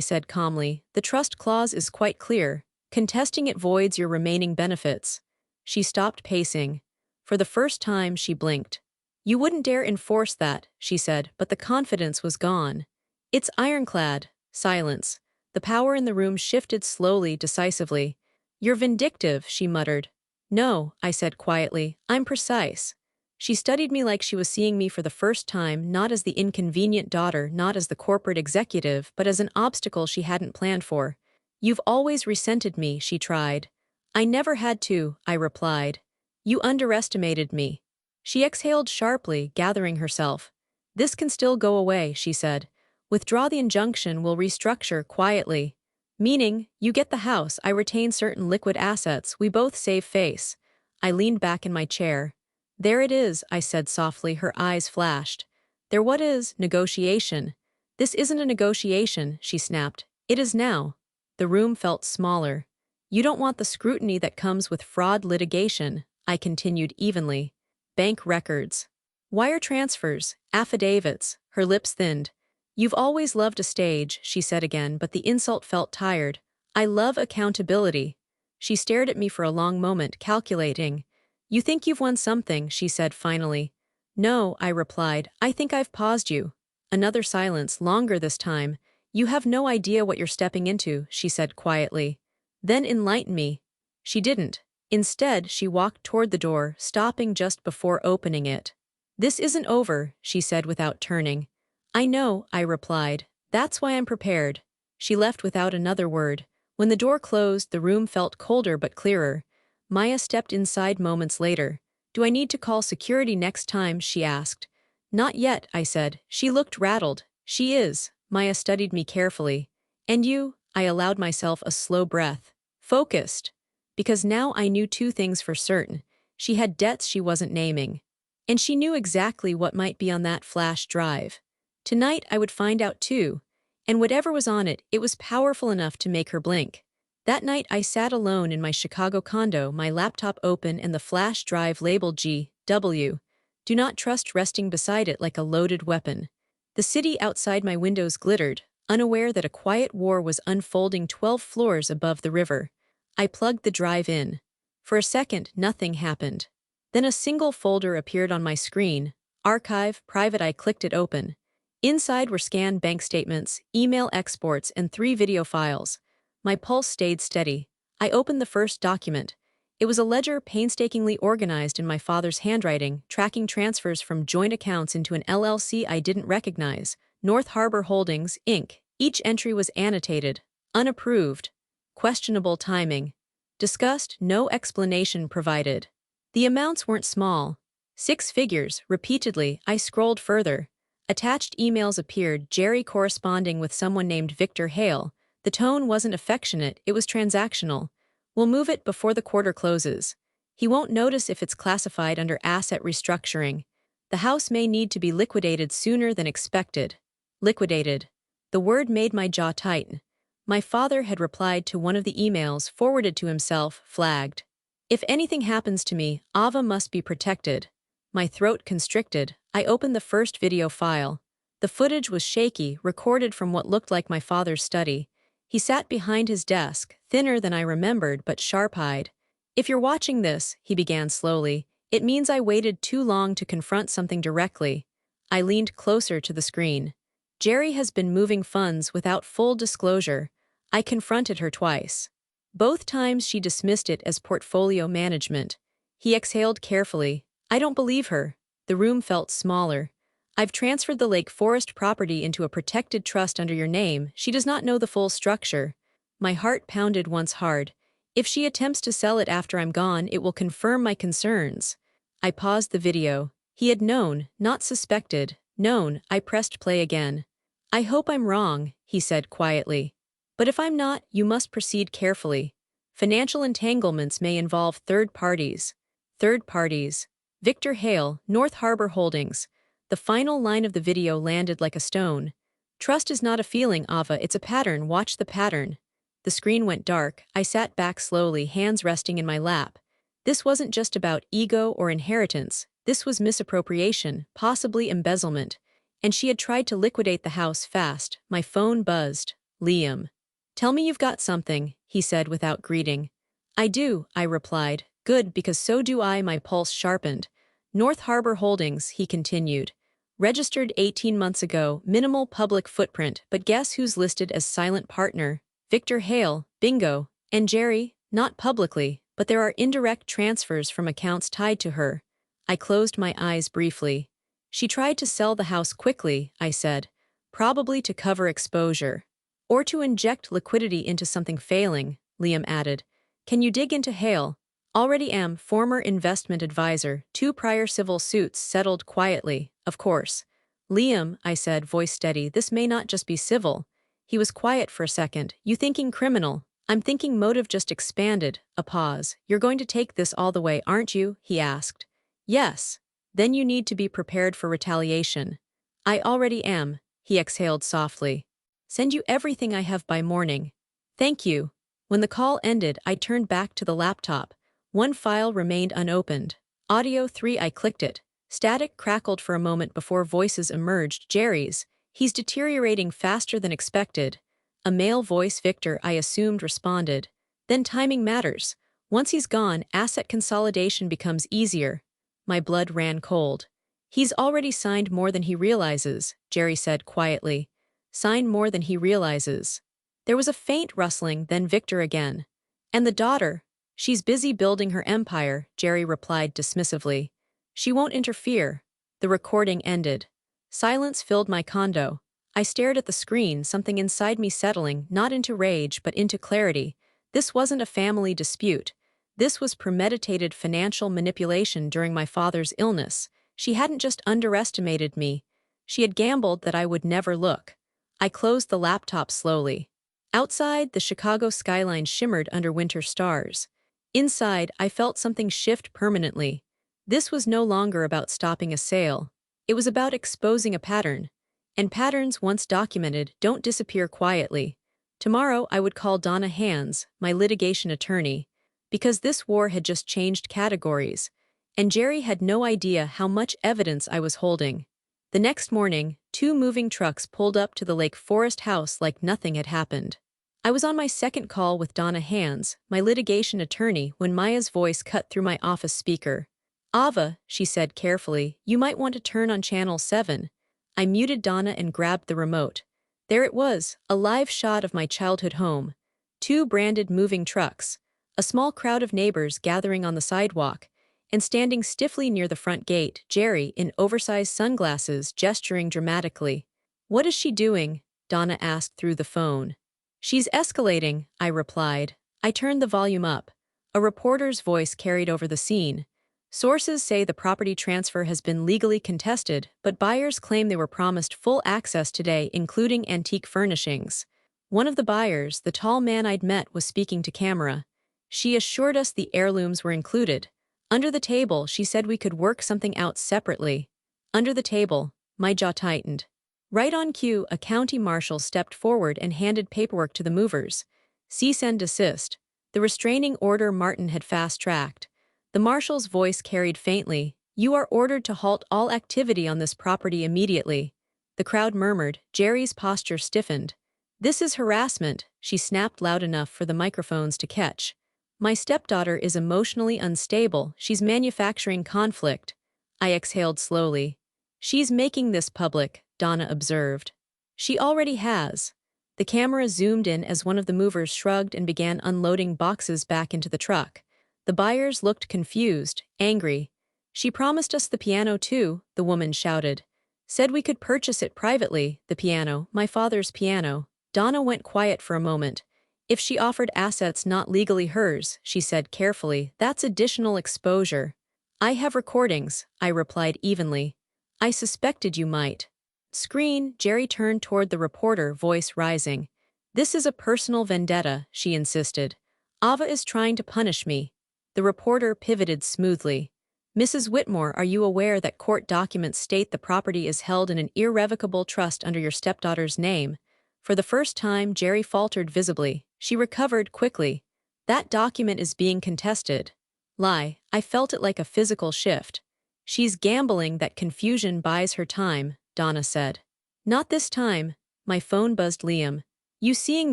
said calmly, the trust clause is quite clear. Contesting it voids your remaining benefits. She stopped pacing. For the first time, she blinked. You wouldn't dare enforce that, she said, but the confidence was gone. It's ironclad. Silence. The power in the room shifted slowly, decisively. You're vindictive, she muttered. No, I said quietly, I'm precise. She studied me like she was seeing me for the first time, not as the inconvenient daughter, not as the corporate executive, but as an obstacle she hadn't planned for. You've always resented me, she tried. I never had to, I replied. You underestimated me. She exhaled sharply, gathering herself. This can still go away, she said. Withdraw the injunction, we'll restructure quietly. Meaning, you get the house, I retain certain liquid assets, we both save face. I leaned back in my chair. There it is, I said softly, her eyes flashed. There what is, negotiation. This isn't a negotiation, she snapped. It is now. The room felt smaller. You don't want the scrutiny that comes with fraud litigation, I continued evenly. Bank records. Wire transfers, affidavits, her lips thinned. You've always loved a stage, she said again, but the insult felt tired. I love accountability. She stared at me for a long moment, calculating. You think you've won something, she said finally. No, I replied, I think I've paused you. Another silence, longer this time. You have no idea what you're stepping into, she said quietly. Then enlighten me. She didn't. Instead, she walked toward the door, stopping just before opening it. This isn't over, she said without turning. I know, I replied. That's why I'm prepared. She left without another word. When the door closed, the room felt colder but clearer. Maya stepped inside moments later. Do I need to call security next time, she asked. Not yet, I said. She looked rattled. She is. Maya studied me carefully. And you? I allowed myself a slow breath. Focused. Because now I knew two things for certain. She had debts she wasn't naming. And she knew exactly what might be on that flash drive. Tonight I would find out too. And whatever was on it, it was powerful enough to make her blink. That night I sat alone in my Chicago condo, my laptop open and the flash drive labeled G.W. Do not trust resting beside it like a loaded weapon. The city outside my windows glittered, unaware that a quiet war was unfolding 12 floors above the river. I plugged the drive in. For a second, nothing happened. Then a single folder appeared on my screen. Archive, private. I clicked it open. Inside were scanned bank statements, email exports, and 3 video files. My pulse stayed steady. I opened the first document. It was a ledger painstakingly organized in my father's handwriting, tracking transfers from joint accounts into an LLC I didn't recognize, North Harbor Holdings, Inc. Each entry was annotated. Unapproved. Questionable timing. Discussed, no explanation provided. The amounts weren't small. 6 figures, repeatedly. I scrolled further. Attached emails appeared, Jerry corresponding with someone named Victor Hale. The tone wasn't affectionate, it was transactional. We'll move it before the quarter closes. He won't notice if it's classified under asset restructuring. The house may need to be liquidated sooner than expected. Liquidated. The word made my jaw tighten. My father had replied to one of the emails forwarded to himself, flagged. If anything happens to me, Ava must be protected. My throat constricted. I opened the first video file. The footage was shaky, recorded from what looked like my father's study. He sat behind his desk, thinner than I remembered but sharp-eyed. If you're watching this, he began slowly, it means I waited too long to confront something directly. I leaned closer to the screen. Jerry has been moving funds without full disclosure. I confronted her twice. Both times she dismissed it as portfolio management. He exhaled carefully. I don't believe her. The room felt smaller. I've transferred the Lake Forest property into a protected trust under your name. She does not know the full structure. My heart pounded once hard. If she attempts to sell it after I'm gone, it will confirm my concerns. I paused the video. He had known, not suspected. Known. I pressed play again. I hope I'm wrong, he said quietly. But if I'm not, you must proceed carefully. Financial entanglements may involve third parties. Third parties. Victor Hale, North Harbor Holdings. The final line of the video landed like a stone. Trust is not a feeling, Ava, it's a pattern. Watch the pattern. The screen went dark. I sat back slowly, hands resting in my lap. This wasn't just about ego or inheritance. This was misappropriation, possibly embezzlement. And she had tried to liquidate the house fast. My phone buzzed. Liam. Tell me you've got something, he said without greeting. I do, I replied. Good, because so do I. My pulse sharpened. North Harbor Holdings, he continued. Registered 18 months ago, minimal public footprint, but guess who's listed as silent partner? Victor Hale, bingo. And Jerry, not publicly, but there are indirect transfers from accounts tied to her. I closed my eyes briefly. She tried to sell the house quickly, I said. Probably to cover exposure. Or to inject liquidity into something failing, Liam added. Can you dig into Hale? Already am, former investment advisor, 2 prior civil suits settled quietly, of course. Liam, I said, voice steady, this may not just be civil. He was quiet for a second. You thinking criminal? I'm thinking motive just expanded. A pause. You're going to take this all the way, aren't you? He asked. Yes. Then you need to be prepared for retaliation. I already am, he exhaled softly. Send you everything I have by morning. Thank you. When the call ended, I turned back to the laptop. One file remained unopened. Audio 3, I clicked it. Static crackled for a moment before voices emerged. Jerry's. He's deteriorating faster than expected. A male voice, Victor, I assumed, responded. Then timing matters. Once he's gone, asset consolidation becomes easier. My blood ran cold. He's already signed more than he realizes, Jerry said quietly. Signed more than he realizes. There was a faint rustling, then Victor again. And the daughter? She's busy building her empire, Jerry replied dismissively. She won't interfere. The recording ended. Silence filled my condo. I stared at the screen, something inside me settling, not into rage but into clarity. This wasn't a family dispute. This was premeditated financial manipulation during my father's illness. She hadn't just underestimated me. She had gambled that I would never look. I closed the laptop slowly. Outside, the Chicago skyline shimmered under winter stars. Inside, I felt something shift permanently. This was no longer about stopping a sale. It was about exposing a pattern. And patterns, once documented, don't disappear quietly. Tomorrow, I would call Donna Hands, my litigation attorney, because this war had just changed categories, and Jerry had no idea how much evidence I was holding. The next morning, 2 moving trucks pulled up to the Lake Forest house like nothing had happened. I was on my second call with Donna Hands, my litigation attorney, when Maya's voice cut through my office speaker. Ava, she said carefully, you might want to turn on channel 7. I muted Donna and grabbed the remote. There it was, a live shot of my childhood home. 2 branded moving trucks. A small crowd of neighbors gathering on the sidewalk. And standing stiffly near the front gate, Jerry, in oversized sunglasses, gesturing dramatically. What is she doing? Donna asked through the phone. She's escalating, I replied. I turned the volume up. A reporter's voice carried over the scene. Sources say the property transfer has been legally contested, but buyers claim they were promised full access today, including antique furnishings. One of the buyers, the tall man I'd met, was speaking to camera. She assured us the heirlooms were included. Under the table, she said we could work something out separately. Under the table, my jaw tightened. Right on cue, a county marshal stepped forward and handed paperwork to the movers. Cease and desist. The restraining order Martin had fast-tracked. The marshal's voice carried faintly. You are ordered to halt all activity on this property immediately. The crowd murmured. Jerry's posture stiffened. This is harassment, she snapped loud enough for the microphones to catch. My stepdaughter is emotionally unstable. She's manufacturing conflict. I exhaled slowly. She's making this public, Donna observed. She already has. The camera zoomed in as one of the movers shrugged and began unloading boxes back into the truck. The buyers looked confused, angry. She promised us the piano too, the woman shouted. Said we could purchase it privately, the piano, my father's piano. Donna went quiet for a moment. If she offered assets not legally hers, she said carefully, that's additional exposure. I have recordings, I replied evenly. I suspected you might. Screen, Jerry turned toward the reporter, voice rising. This is a personal vendetta, she insisted. Ava is trying to punish me. The reporter pivoted smoothly. Mrs. Whitmore, are you aware that court documents state the property is held in an irrevocable trust under your stepdaughter's name? For the first time, Jerry faltered visibly. She recovered quickly. That document is being contested. Lie, I felt it like a physical shift. She's gambling that confusion buys her time, Donna said. Not this time. My phone buzzed Liam. You seeing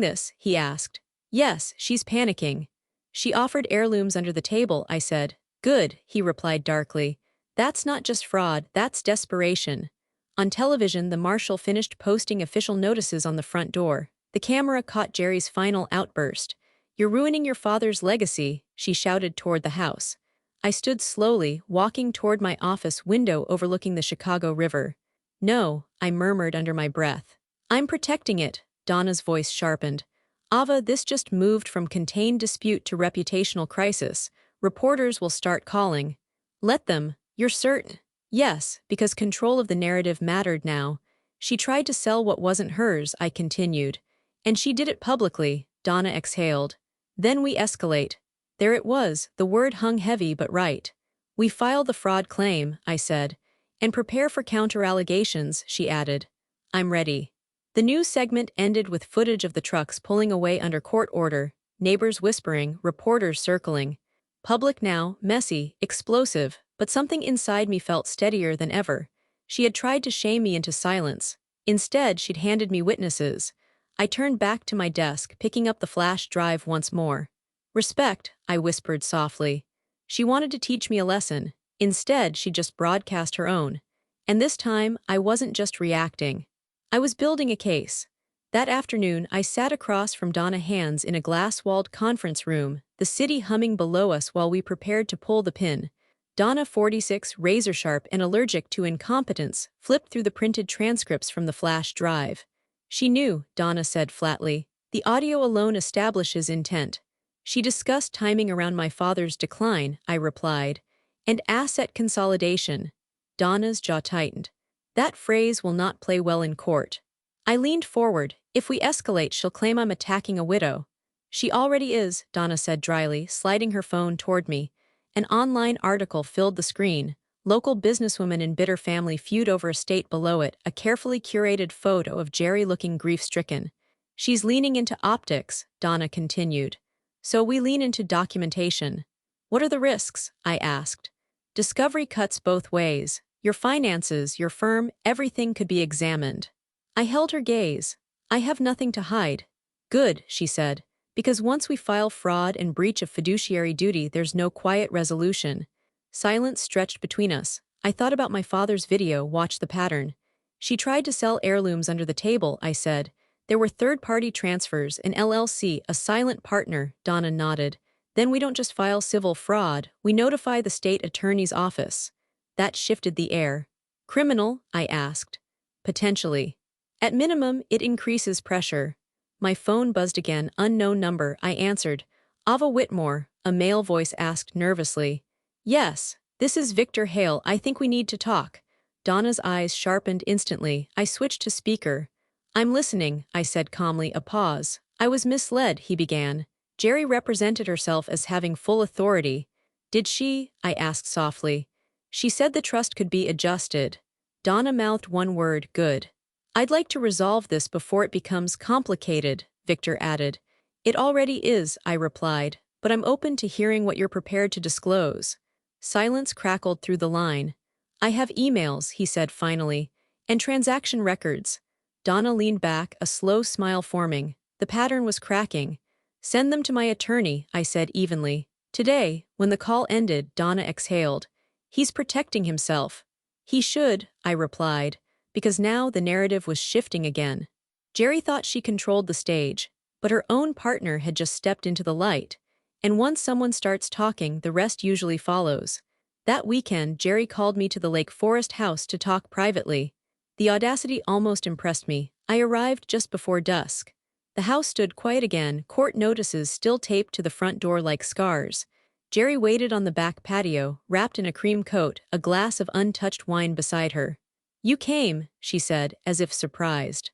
this? He asked. Yes, she's panicking. She offered heirlooms under the table, I said. Good, he replied darkly. That's not just fraud, that's desperation. On television, the marshal finished posting official notices on the front door. The camera caught Jerry's final outburst. You're ruining your father's legacy, she shouted toward the house. I stood slowly, walking toward my office window overlooking the Chicago River. No, I murmured under my breath. I'm protecting it, Donna's voice sharpened. Ava, this just moved from contained dispute to reputational crisis. Reporters will start calling. Let them, you're certain? Yes, because control of the narrative mattered now. She tried to sell what wasn't hers, I continued. And she did it publicly, Donna exhaled. Then we escalate. There it was, the word hung heavy but right. We file the fraud claim, I said. And prepare for counter-allegations, she added. I'm ready. The news segment ended with footage of the trucks pulling away under court order, neighbors whispering, reporters circling. Public now, messy, explosive, but something inside me felt steadier than ever. She had tried to shame me into silence. Instead, she'd handed me witnesses. I turned back to my desk, picking up the flash drive once more. Respect, I whispered softly. She wanted to teach me a lesson. Instead, she just broadcast her own. And this time, I wasn't just reacting. I was building a case. That afternoon, I sat across from Donna Hands in a glass-walled conference room, the city humming below us while we prepared to pull the pin. Donna, 46, razor-sharp and allergic to incompetence, flipped through the printed transcripts from the flash drive. She knew, Donna said flatly. The audio alone establishes intent. She discussed timing around my father's decline, I replied, and asset consolidation. Donna's jaw tightened. That phrase will not play well in court. I leaned forward. If we escalate, she'll claim I'm attacking a widow. She already is, Donna said dryly, sliding her phone toward me. An online article filled the screen. Local businesswoman in bitter family feud over estate below it, a carefully curated photo of Jerry looking grief-stricken. She's leaning into optics, Donna continued. So we lean into documentation. What are the risks? I asked. Discovery cuts both ways. Your finances, your firm, everything could be examined. I held her gaze. I have nothing to hide. Good, she said, because once we file fraud and breach of fiduciary duty, there's no quiet resolution. Silence stretched between us. I thought about my father's video, watched the pattern. She tried to sell heirlooms under the table, I said. There were third-party transfers, an LLC, a silent partner, Donna nodded. Then we don't just file civil fraud, we notify the state attorney's office. That shifted the air. Criminal? I asked. Potentially. At minimum, it increases pressure. My phone buzzed again, unknown number, I answered. Ava Whitmore, a male voice asked nervously. Yes, this is Victor Hale, I think we need to talk. Donna's eyes sharpened instantly. I switched to speaker. I'm listening, I said calmly, a pause. I was misled, he began. Jerry represented herself as having full authority. Did she? I asked softly. She said the trust could be adjusted. Donna mouthed one word, good. I'd like to resolve this before it becomes complicated, Victor added. It already is, I replied, but I'm open to hearing what you're prepared to disclose. Silence crackled through the line. I have emails, he said finally, and transaction records. Donna leaned back, a slow smile forming. The pattern was cracking. Send them to my attorney, I said evenly. Today, when the call ended, Donna exhaled. He's protecting himself. He should, I replied, because now the narrative was shifting again. Jerry thought she controlled the stage, but her own partner had just stepped into the light. And once someone starts talking, the rest usually follows. That weekend, Jerry called me to the Lake Forest house to talk privately. The audacity almost impressed me. I arrived just before dusk. The house stood quiet again, court notices still taped to the front door like scars. Jerry waited on the back patio, wrapped in a cream coat, a glass of untouched wine beside her. You came, she said, as if surprised.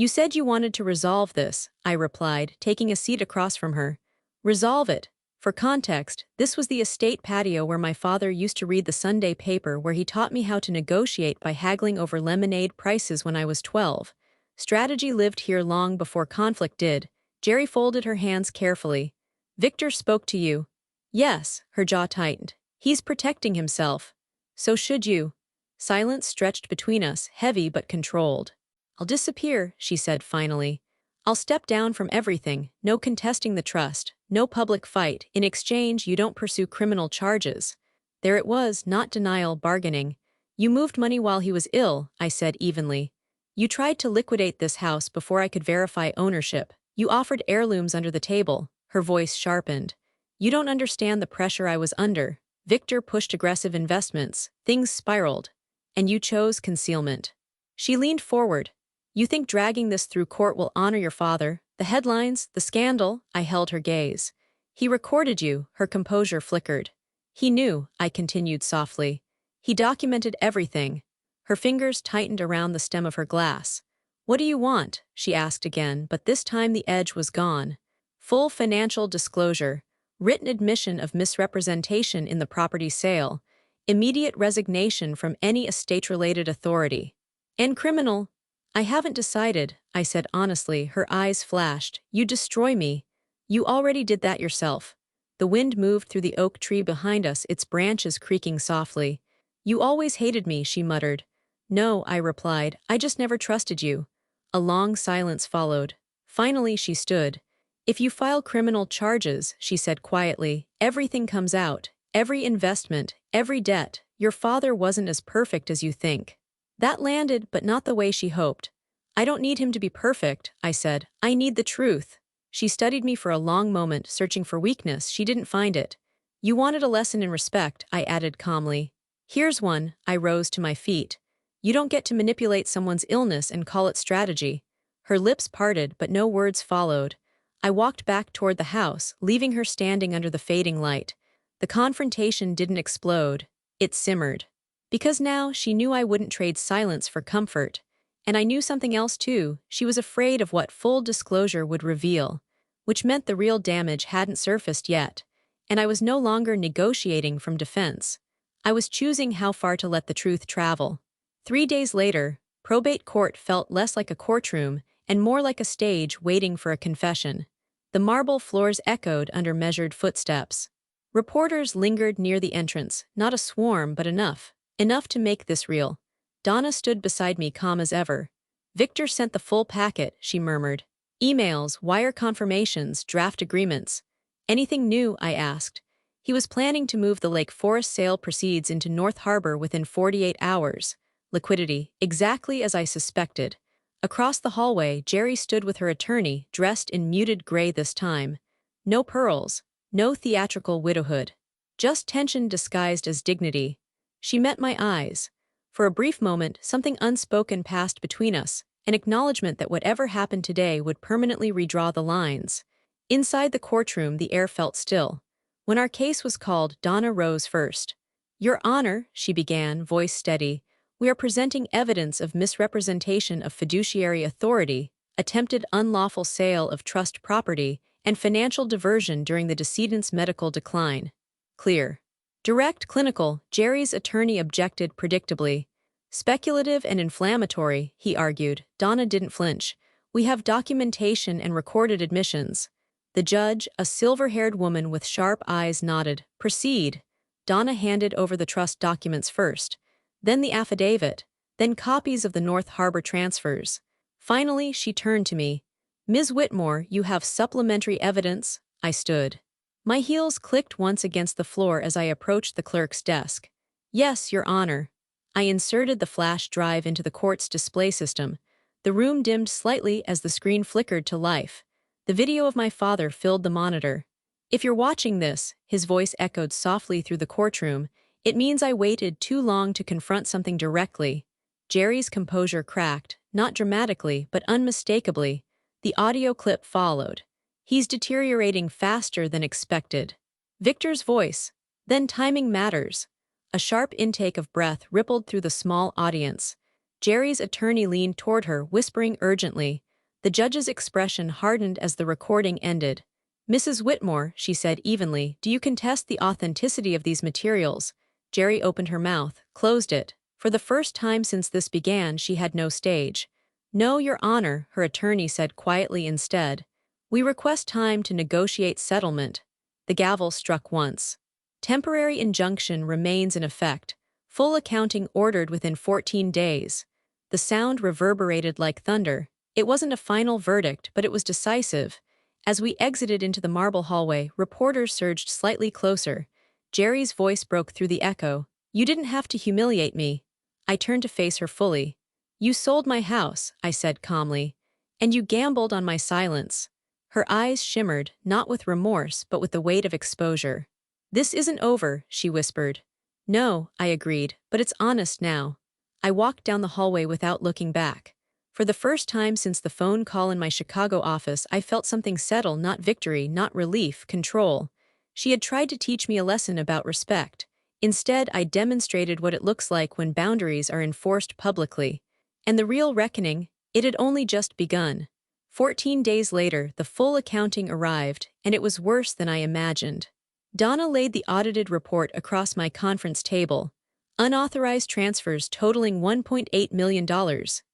You said you wanted to resolve this, I replied, taking a seat across from her. Resolve it. For context, this was the estate patio where my father used to read the Sunday paper, where he taught me how to negotiate by haggling over lemonade prices when I was 12. Strategy lived here long before conflict did. Jerry folded her hands carefully. Victor spoke to you. Yes, her jaw tightened. He's protecting himself. So should you. Silence stretched between us, heavy but controlled. I'll disappear, she said finally. I'll step down from everything, no contesting the trust, no public fight. In exchange, you don't pursue criminal charges. There it was, not denial, bargaining. You moved money while he was ill, I said evenly. You tried to liquidate this house before I could verify ownership. You offered heirlooms under the table. Her voice sharpened. You don't understand the pressure I was under. Victor pushed aggressive investments. Things spiraled. And you chose concealment. She leaned forward. You think dragging this through court will honor your father? The headlines, the scandal? I held her gaze. He recorded you, her composure flickered. He knew, I continued softly. He documented everything. Her fingers tightened around the stem of her glass. What do you want? She asked again, but this time the edge was gone. Full financial disclosure, written admission of misrepresentation in the property sale, immediate resignation from any estate-related authority. And criminal? I haven't decided, I said honestly. Her eyes flashed. You destroy me. You already did that yourself. The wind moved through the oak tree behind us, its branches creaking softly. You always hated me, she muttered. No, I replied, I just never trusted you. A long silence followed. Finally she stood. If you file criminal charges, she said quietly, everything comes out. Every investment, every debt. Your father wasn't as perfect as you think. That landed, but not the way she hoped. I don't need him to be perfect, I said. I need the truth. She studied me for a long moment, searching for weakness. She didn't find it. You wanted a lesson in respect, I added calmly. Here's one. I rose to my feet. You don't get to manipulate someone's illness and call it strategy. Her lips parted, but no words followed. I walked back toward the house, leaving her standing under the fading light. The confrontation didn't explode. It simmered. Because now she knew I wouldn't trade silence for comfort. And I knew something else too. She was afraid of what full disclosure would reveal, which meant the real damage hadn't surfaced yet. And I was no longer negotiating from defense. I was choosing how far to let the truth travel. 3 days later, probate court felt less like a courtroom and more like a stage waiting for a confession. The marble floors echoed under measured footsteps. Reporters lingered near the entrance, not a swarm but enough. Enough to make this real. Donna stood beside me, calm as ever. Victor sent the full packet, she murmured. Emails, wire confirmations, draft agreements. Anything new? I asked. He was planning to move the Lake Forest sale proceeds into North Harbor within 48 hours. Liquidity, exactly as I suspected. Across the hallway, Jerry stood with her attorney, dressed in muted gray this time. No pearls, no theatrical widowhood. Just tension disguised as dignity. She met my eyes. For a brief moment, something unspoken passed between us, an acknowledgement that whatever happened today would permanently redraw the lines. Inside the courtroom, the air felt still. When our case was called, Donna rose first. Your Honor, she began, voice steady, we are presenting evidence of misrepresentation of fiduciary authority, attempted unlawful sale of trust property, and financial diversion during the decedent's medical decline. Clear. Direct, clinical, Jerry's attorney objected predictably. Speculative and inflammatory, he argued. Donna didn't flinch. We have documentation and recorded admissions. The judge, a silver-haired woman with sharp eyes, nodded. Proceed. Donna handed over the trust documents first, then the affidavit, then copies of the North Harbor transfers. Finally, she turned to me. Ms. Whitmore, you have supplementary evidence? I stood. My heels clicked once against the floor as I approached the clerk's desk. Yes, Your Honor. I inserted the flash drive into the court's display system. The room dimmed slightly as the screen flickered to life. The video of my father filled the monitor. If you're watching this, his voice echoed softly through the courtroom, it means I waited too long to confront something directly. Jerry's composure cracked, not dramatically, but unmistakably. The audio clip followed. He's deteriorating faster than expected. Victor's voice. Then timing matters. A sharp intake of breath rippled through the small audience. Jerry's attorney leaned toward her, whispering urgently, The judge's expression hardened as the recording ended. "Mrs. Whitmore," she said evenly, "do you contest the authenticity of these materials?" Jerry opened her mouth, closed it. For the first time since this began, she had no stage. "No, Your Honor," her attorney said quietly instead. "We request time to negotiate settlement." The gavel struck once. Temporary injunction remains in effect. Full accounting ordered within 14 days. The sound reverberated like thunder. It wasn't a final verdict, but it was decisive. As we exited into the marble hallway, reporters surged slightly closer. Jerry's voice broke through the echo. "You didn't have to humiliate me." I turned to face her fully. "You sold my house," I said calmly. "And you gambled on my silence." Her eyes shimmered, not with remorse, but with the weight of exposure. "This isn't over," she whispered. "No," I agreed, "but it's honest now." I walked down the hallway without looking back. For the first time since the phone call in my Chicago office, I felt something settle, not victory, not relief, control. She had tried to teach me a lesson about respect. Instead, I demonstrated what it looks like when boundaries are enforced publicly. And the real reckoning, it had only just begun. 14 days later, the full accounting arrived, and it was worse than I imagined. Donna laid the audited report across my conference table. "Unauthorized transfers totaling $1.8 million,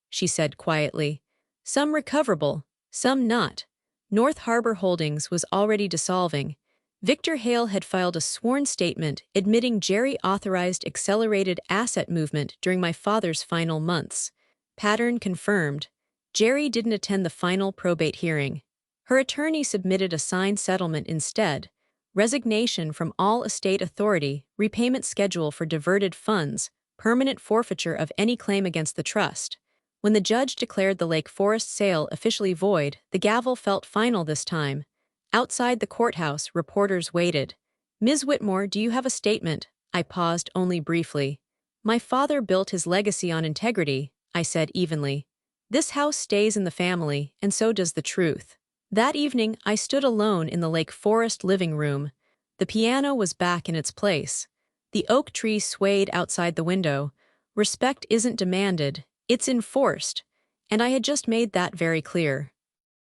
she said quietly. "Some recoverable, some not." North Harbor Holdings was already dissolving. Victor Hale had filed a sworn statement admitting Jerry authorized accelerated asset movement during my father's final months. Pattern confirmed. Jerry didn't attend the final probate hearing. Her attorney submitted a signed settlement instead. Resignation from all estate authority, repayment schedule for diverted funds, permanent forfeiture of any claim against the trust. When the judge declared the Lake Forest sale officially void, the gavel felt final this time. Outside the courthouse, reporters waited. "Ms. Whitmore, do you have a statement?" I paused only briefly. "My father built his legacy on integrity," I said evenly. "This house stays in the family, and so does the truth." That evening, I stood alone in the Lake Forest living room. The piano was back in its place. The oak tree swayed outside the window. Respect isn't demanded, it's enforced. And I had just made that very clear.